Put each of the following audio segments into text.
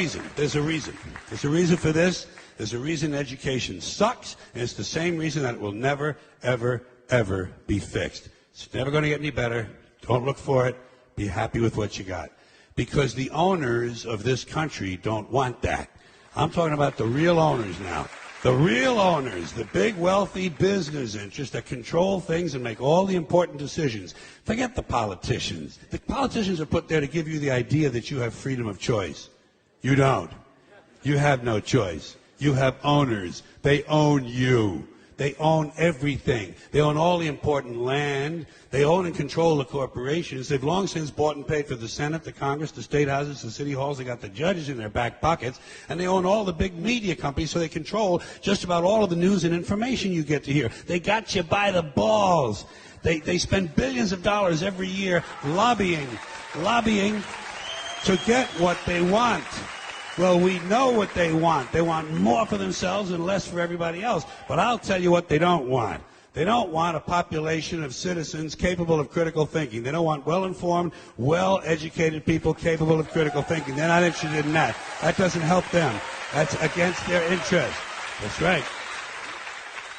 reason. There's a reason. There's a reason for this. There's a reason education sucks, and it's the same reason that it will never, ever, ever be fixed. It's never going to get any better. Don't look for it. Be happy with what you got. Because the owners of this country don't want that. I'm talking about the real owners now. The real owners, the big wealthy business interests that control things and make all the important decisions. Forget the politicians. The politicians are put there to give you the idea that you have freedom of choice. You don't. You have no choice. You have owners. They own you. They own everything. They own all the important land. They own and control the corporations. They've long since bought and paid for the Senate, the Congress, the state houses, the city halls. They got the judges in their back pockets. And they own all the big media companies, so they control just about all of the news and information you get to hear. They got you by the balls. They spend billions of dollars every year lobbying to get what they want. Well, we know what they want. They want more for themselves and less for everybody else. But I'll tell you what they don't want. They don't want a population of citizens capable of critical thinking. They don't want well-informed, well-educated people capable of critical thinking. They're not interested in that. That doesn't help them. That's against their interest. That's right.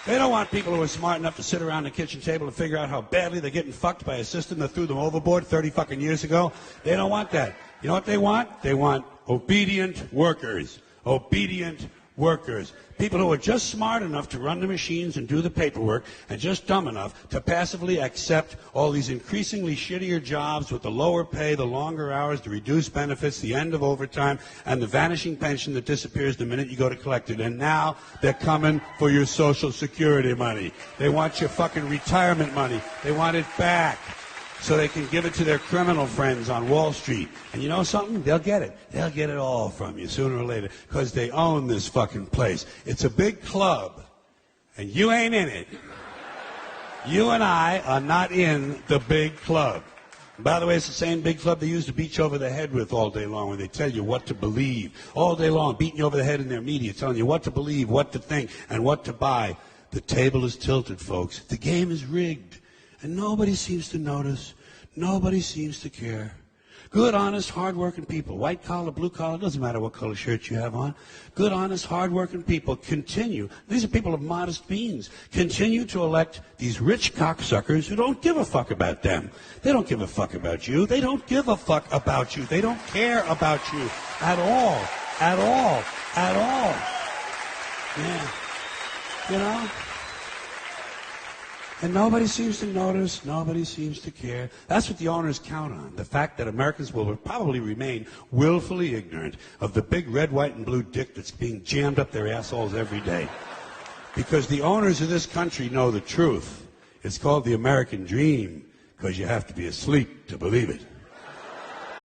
They don't want people who are smart enough to sit around the kitchen table and figure out how badly they're getting fucked by a system that threw them overboard 30 fucking years ago. They don't want that. You know what they want? They want obedient workers. Obedient workers. People who are just smart enough to run the machines and do the paperwork and just dumb enough to passively accept all these increasingly shittier jobs with the lower pay, the longer hours, the reduced benefits, the end of overtime, and the vanishing pension that disappears the minute you go to collect it. And now they're coming for your Social Security money. They want your fucking retirement money. They want it back, so they can give it to their criminal friends on Wall Street. And you know something? They'll get it. They'll get it all from you sooner or later because they own this fucking place. It's a big club, and you ain't in it. You and I are not in the big club. And by the way, it's the same big club they used to beat you over the head with all day long, where they tell you what to believe. All day long, beating you over the head in their media, telling you what to believe, what to think, and what to buy. The table is tilted, folks. The game is rigged. And nobody seems to notice. Nobody seems to care. Good, honest, hard-working people, white collar, blue collar, doesn't matter what color shirt you have on. Good, honest, hard-working people continue. These are people of modest means. Continue to elect these rich cocksuckers who don't give a fuck about them. They don't give a fuck about you. They don't give a fuck about you. They don't care about you at all. At all. At all. Yeah. You know? And nobody seems to notice, nobody seems to care. That's what the owners count on, the fact that Americans will probably remain willfully ignorant of the big red, white, and blue dick that's being jammed up their assholes every day. Because the owners of this country know the truth. It's called the American dream, because you have to be asleep to believe it.